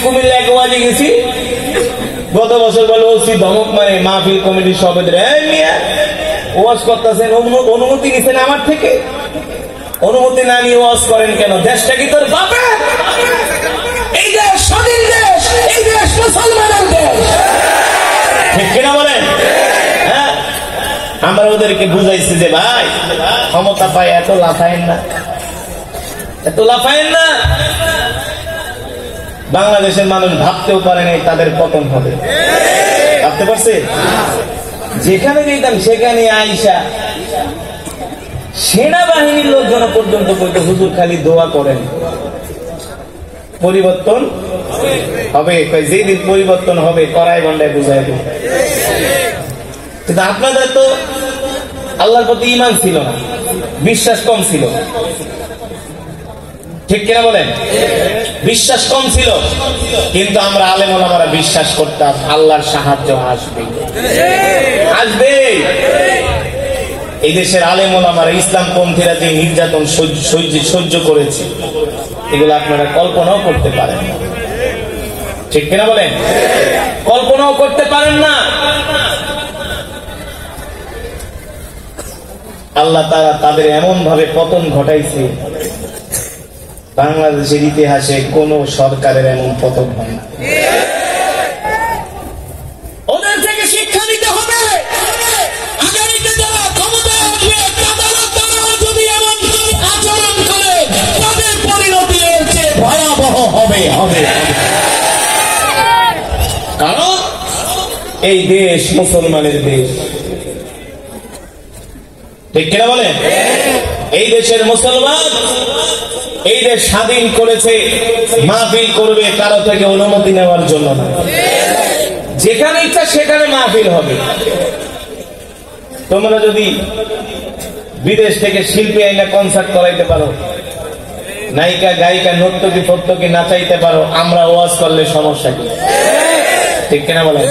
কুমিল্লা এক ওয়াজে গেছি, গত বছর বলে ওসি ধমক মারে মাহফিল কমিটির সভাপতি, ওয়াজ করতেছেন, অনুমতি নিছেন আমার থেকে? অনুমতি না নিয়ে ওয়াজ করেন কেন? দেশটা কি তোর বাপের? এই দেশ স্বাধীন দেশ, এই দেশ মুসলমানের দেশ, ঠিক কিনা বলেন? হ্যাঁ, আমরা ওদেরকে বুঝাইছি যে ভাই ক্ষমতা পায় এত লাফায়েন না, এত লাফায়েন না। বাংলাদেশের মানুষ ভাবতেও পারে নাই তাদের পতন হবে, ভাবতে পারছে? যেখানে যেতাম সেখানে আইসা সেনাবাহিনীর লোকজন পর্যন্ত বলতে, হুজুর খালি দোয়া করেন, পরিবর্তন হবে। যেদিন পরিবর্তন হবে কড়াই গন্ডায় বুঝাই দেব। কিন্তু আপনাদের তো আল্লাহর প্রতি ঈমান ছিল না, বিশ্বাস কম ছিল, ঠিক কিনা বলেন? বিশ্বাস কম ছিল, কিন্তু আমরা আলেম ওলামারা বিশ্বাস করতাম আল্লাহর সাহায্য আসবে, আসবে। এই দেশের আলেম ওলামারা ইসলাম পন্থীরা যে নির্যাতন সহ্য করেছে, এগুলো আপনারা কল্পনাও করতে পারেন না, ঠিক কিনা বলেন? কল্পনাও করতে পারেন না। আল্লাহ তাআলা তাদের এমন ভাবে পতন ঘটাইছে, বাংলাদেশের ইতিহাসে কোন সরকারের এমন পতন হয় না। ওদের থেকে শিক্ষা নিতে হবে। আগামীতে যারা ক্ষমতায় আসবে, তারা যদি এমন আচরণ করে, তাদের পরিণতি হচ্ছে ভয়াবহ হবে। কারণ এই দেশ মুসলমানের দেশ, ঠিক কিনা বলেন? এই দেশের মুসলমান এই দেশ স্বাধীন করেছে, মাহফিল করবে কারো থেকে অনুমতি নেওয়ার জন্য না, যেখানে ইচ্ছা সেখানে মাহফিল হবে। তোমরা যদি বিদেশ থেকে শিল্পী আইনা কনসার্ট করাইতে পারো, নায়িকা গায়িকা নর্তকী ফর্তকী নাচাইতে পারো, আমরা ওয়াজ করলে সমস্যা কি? ঠিক কিনা বলেন?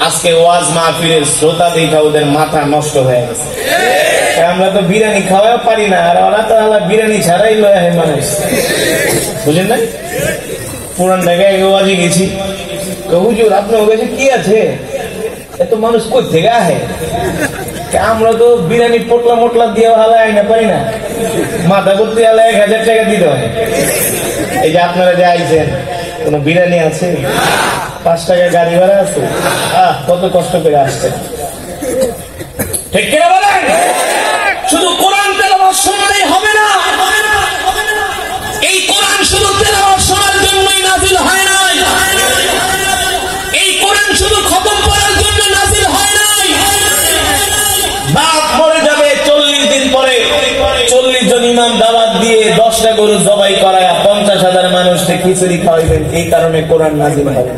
আজকে ওয়াজ মাহফিলের শ্রোতা দেখা ওদের মাথা নষ্ট হয়ে গেছে। আমরা তো বিরিয়ানি খাওয়াও পারি না, আর ওরা তো বিরিয়ানি ছাড়াই লয় মানুষ, বুঝেন না? পুরান ঢাকায় ওয়াজে গেছি, হুজুর আপনার কাছে কি আছে, এত মানুষ কই থেকে আহে? আমরা তো বিরিয়ানি পোটলা মোটলা দিয়ে হালাই না পারি না, মাথা করতে হালে 1000 টাকা দিতে হয়। এই যে আপনারা যে আইছেন, কোন বিরিয়ানি আছে? 5 টাকা গাড়ি ভাড়া আছে? কত কষ্ট করে আসছেন, ঠিক কিনা বলেন? শুধু কোরআন তেলাওয়াত শুনলেই হবে না। এই কোরআন শুধু তেলাওয়াত শোনার জন্যই নাযিল হয় নাই, এই কোরআন শুধু খতম করার জন্য নাযিল হয় নাই। বাপ মরে যাবে 40 দিন পরে 40 জন ইমাম দাওয়াত দিয়ে 10টা গরু জবাই করায় 50,000 মানুষকে খিচুড়ি খাওয়াইবেন, এই কারণে কোরআন নাযিল হয়।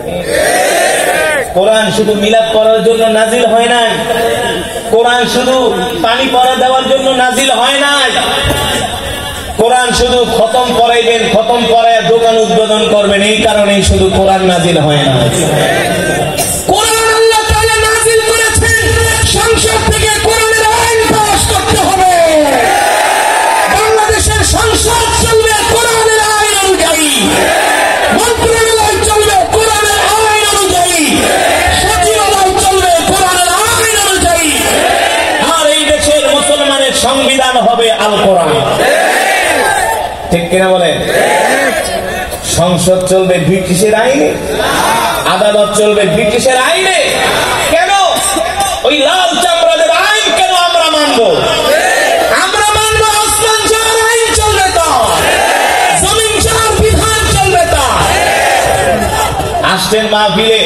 কোরআন শুধু মিলাদ করার জন্য নাযিল হয় নাই, কোরআন শুধু পানি পড়া দেওয়ার জন্য নাযিল হয় নাই, কোরআন শুধু খতম করাইবেন, খতম করায় দোকান উদ্বোধন করবেন, এই কারণেই শুধু কোরআন নাযিল হয় না। কোরআন আল্লাহ তাআলা নাযিল করেছেন, সংসদ থেকে কোরআনের আইন পাস করতে হবে। বাংলাদেশের সংসদ চলবে কোরআনের আইন অনুযায়ী, মন্ত্রণালয় চলবে কোরআনের আইন অনুযায়ী, সচিবালয় চলবে কোরআনের আইন অনুযায়ী, আর এই দেশের মুসলমানের সংবিধান হবে আল কোরআন, ঠিক কিনা বলেন? সংসদ চলবে ব্রিটিশের আইনে, আদালত চলবে ব্রিটিশের আইনে। কেন ওই লাল চামড়াদের আইন কেন আমরা মানব? আমরা মানব আসমান যার আইন চলবে তা, জমিন যার বিধান চলবে তা। আসছেন মাহফিলে,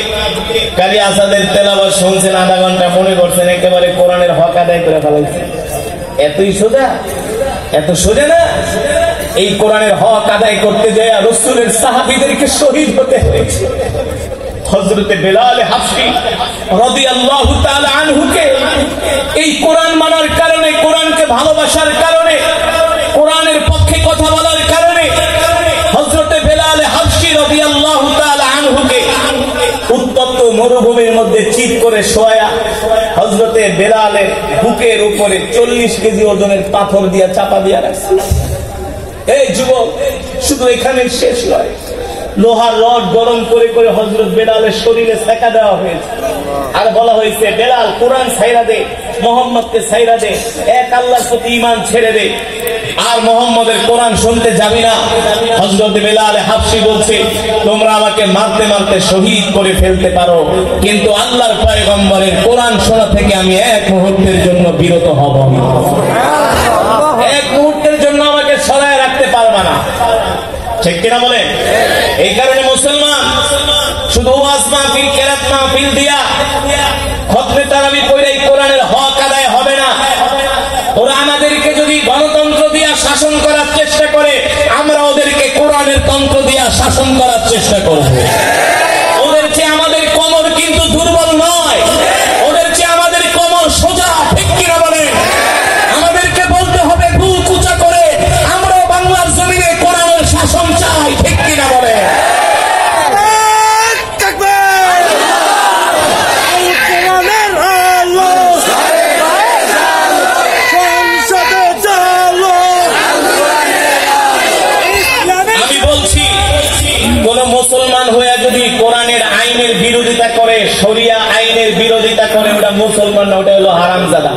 কারি আসাদের তেলাওয়াত শুনছেন আধা ঘন্টা, মনে করছেন একেবারে কোরআনের হক আদায় করে ফেলাইছেন। এতই সোজা? এত সোজা না। এই কোরআনের হক আদায় করতে যায় রাসূলের সাহাবীদেরকে শহীদ হতে হয়েছে। হযরতে বেলাল হাবশী রাদিয়াল্লাহু তাআলা আনহুকে এই কোরআন মানার কারণে, কোরআনকে ভালোবাসার কারণে, কোরআনের পক্ষে কথা বলার কারণে হযরতে বেলাল হাবশী রাদিয়াল্লাহু তাআলা আনহুকে উত্তপ্ত মরুভূমির মধ্যে চিৎ করে শোয়া হযরতে বেলালের বুকের উপরে 40 কেজি ওজনের পাথর দিয়ে চাপা দিয়া রাখছে। এই যুবক, শুধু এখানে শেষ নয়, লোহার রড গরম করে করে হযরত বেলালের শরীরে সেকা দেওয়া হয়েছে, আর বলা হয়েছে বেলাল কোরআন ছাইরা দে, মুহাম্মদকে ছাইরা দে, এক আল্লাহর প্রতি ঈমান ছেড়ে দে, আর মুহাম্মদের কোরআন শুনতে যাবি না। হযরত বেলাল হাবশী বলছে তোমরা আমাকে মারতে মারতে শহীদ করে ফেলতে পারো, কিন্তু আল্লাহর পয়গম্বরের কোরআন শোনা থেকে আমি এক মুহূর্তের জন্য বিরত হব না, এক মুহূর্তের জন্য আমাকে সরায় রাখতে পারবা না। ঠিক কিনা বলে? এই কারণে মুসলমান শুধু ওয়াজ মাহফিল, কেরাত মাহফিল দিয়া, খতমে তারাবি পড়ে কোরআনের হক আদায় হবে না। ওরা আমাদেরকে যদি গণতন্ত্র দিয়া শাসন করার চেষ্টা করে, আমরা ওদেরকে কোরআনের তন্ত্র দিয়া শাসন করার চেষ্টা করব। ওদের চেয়ে আমাদের কোমর কিন্তু দুর্বল নয়, ওদের চেয়ে আমাদের কোমর সোজা। ঠিক কিনা বলেন? আমাদেরকে বলতে হবে বুক উঁচা করে, আমরাও বাংলার জমিনে কোরআনের শাসন চাই। ঠিক কিনা বলেন? মুসলমান হয়ে যদি কোরআনের আইনের বিরোধিতা করে, শরিয়া আইনের বিরোধিতা করে, ওটা মুসলমান না, ওটা হলো হারামজাদা।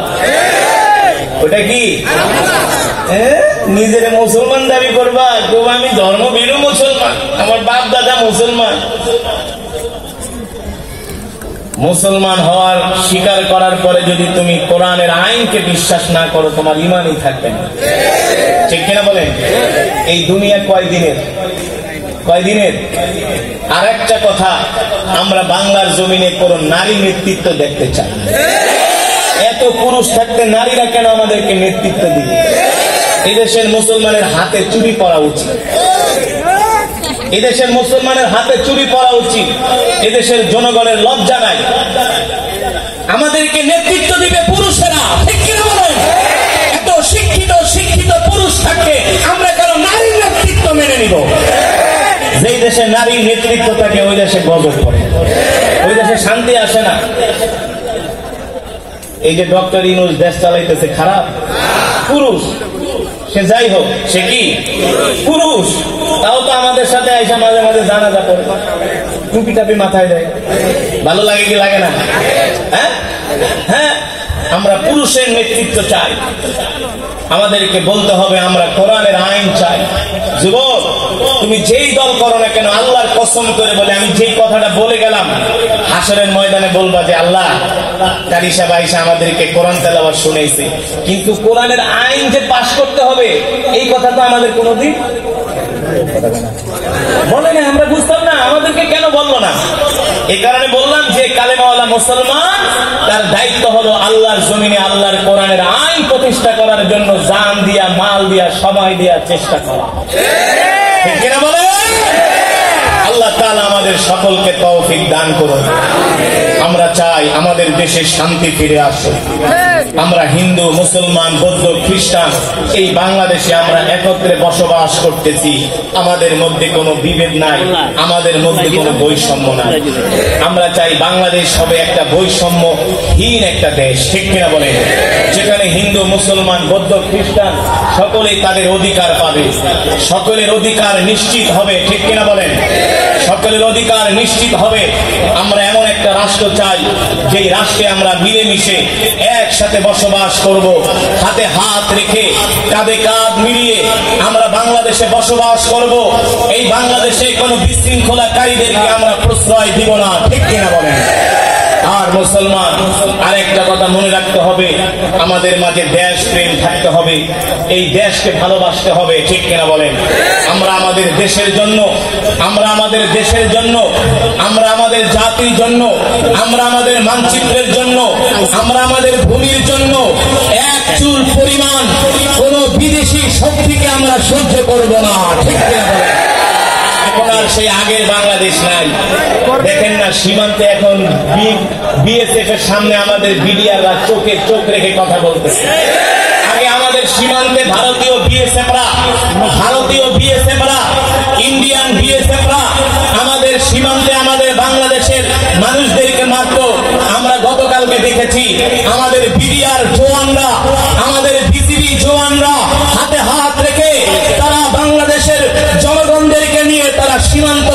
ওটা কি? নিজের মুসলমান দাবি করবা, আমি ধর্মভীরু মুসলমান, আমার বাপ দাদা মুসলমান। মুসলমান হওয়ার স্বীকার করার পরে যদি তুমি কোরআনের আইনকে বিশ্বাস না করো, তোমার ঈমানই থাকবে না। ঠিক কিনা বলেন? এই দুনিয়া কয়দিনের? আর একটা কথা, আমরা বাংলার জমিনে কোন নারী নেতৃত্ব দেখতে চাই। এত পুরুষ থাকতে নারীরা কেন আমাদেরকে নেতৃত্ব দিবে? এদেশের মুসলমানের হাতে চুরি পরা উচিত, এদেশের মুসলমানের হাতে চুরি পরা উচিত। এদেশের জনগণের লজ্জা নাই, আমাদেরকে নেতৃত্ব দিবে পুরুষেরা। ঠিক কিনা বলেন? এত শিক্ষিত পুরুষ থাকতে আমরা কেন নারীর নেতৃত্ব মেনে নিব? যেই দেশে নারীর নেতৃত্ব থাকে ওই দেশে গজব পড়ে, ওই দেশে শান্তি আসে না। এই যে ডক্টর ইউনূস দেশ চালাইতেছে, খারাপ পুরুষ, সে যাই হোক, সে কি পুরুষ, তাও তো আমাদের সাথে আইসা মাঝে মাঝে জানাজা পড়ে, টুপি টাপি মাথায় দেয়। ভালো লাগে কি লাগে না? হ্যাঁ, আমরা পুরুষের নেতৃত্ব চাই। আমাদেরকে বলতে হবে আমরা কোরআনের আইন চাই। যুবক, তুমি যেই দল করো না কেন, আল্লাহর কসম করে বলে, আমি যেই কথাটা বলে গেলাম হাসরের ময়দানে বলবা যে আল্লাহ কারি সাহেব আইসা আমাদেরকে কোরআন তেলাওয়াত শুনাইছে, কিন্তু কোরআনের আইন যে পাশ করতে হবে এই কথা তো আমাদের কোনোদিন বলে না। আমরা বুঝতাম না, আমাদেরকে কেন বললো না? এই কারণে বললাম যে কালেমাওয়ালা মুসলমান, তার দায়িত্ব হলো আল্লাহর জমিনে আল্লাহর কোরআনের আইন প্রতিষ্ঠা করার জন্য জান দিয়া, মাল দিয়া, সময় দিয়া চেষ্টা করা। ঠিক কিনা বলে? আল্লাহ তাআলা আমাদের সকলকে তৌফিক দান করুন। আমরা চাই আমাদের দেশে শান্তি ফিরে আসুক। আমরা হিন্দু, মুসলমান, বৌদ্ধ, খ্রিস্টান এই বাংলাদেশে আমরা একত্রে বসবাস করতেছি। আমাদের মধ্যে কোনো বিভেদ নাই, আমাদের মধ্যে কোনো বৈষম্য নাই। আমরা চাই বাংলাদেশ হবে একটা বৈষম্যহীন একটা দেশ। ঠিক কিনা বলেন? যেখানে হিন্দু, মুসলমান, বৌদ্ধ, খ্রিস্টান সকলেই তাদের অধিকার পাবে, সকলের অধিকার নিশ্চিত হবে। ঠিক কিনা বলেন? সকলের অধিকার নিশ্চিত হবে। আমরা এমন একটা রাষ্ট্র চাই যেই রাষ্ট্রে আমরা মিলেমিশে একসাথে বসবাস করব, হাতে হাত রেখে, কাঁধে কাঁধ মিলিয়ে আমরা বাংলাদেশে বসবাস করব। এই বাংলাদেশে কোনো বিশৃঙ্খলাকারীদেরকে আমরা প্রশ্রয় দিব না। ঠিক কিনা বলেন? আর মুসলমান, আরেকটা কথা মনে রাখতে হবে, আমাদের মাঝে দেশ প্রেম থাকতে হবে, এই দেশকে ভালোবাসতে হবে। ঠিক কিনা বলেন? আমরা আমাদের দেশের জন্য, আমরা আমাদের দেশের জন্য, আমরা আমাদের জাতির জন্য, আমরা আমাদের মানচিত্রের জন্য, আমরা আমাদের ভূমির জন্য এক চুল পরিমাণ কোন বিদেশি শক্তিকে আমরা সহ্য করব না। ঠিক কিনা বলেন? এখন আর সেই আগের বাংলাদেশ নাই। দেখেন না, সীমান্তে এখন বিএসএফ এর সামনে আমাদের বিডিআররা চোখে চোখ রেখে কথা বলতেছে। আগে আমাদের সীমান্তে ভারতীয় বিএসএফরা, ইন্ডিয়ান বিএসএফরা আমাদের সীমান্তে আমাদের বাংলাদেশের মানুষদেরকে মারতো। আমরা গতকালকে দেখেছি আমাদের বিডিআর জওয়ানরা, আমাদের বিসিবি জওয়ানরা হাতে হাত রেখে তারা বাংলাদেশের জনগণদেরকে নিয়ে তারা সীমান্ত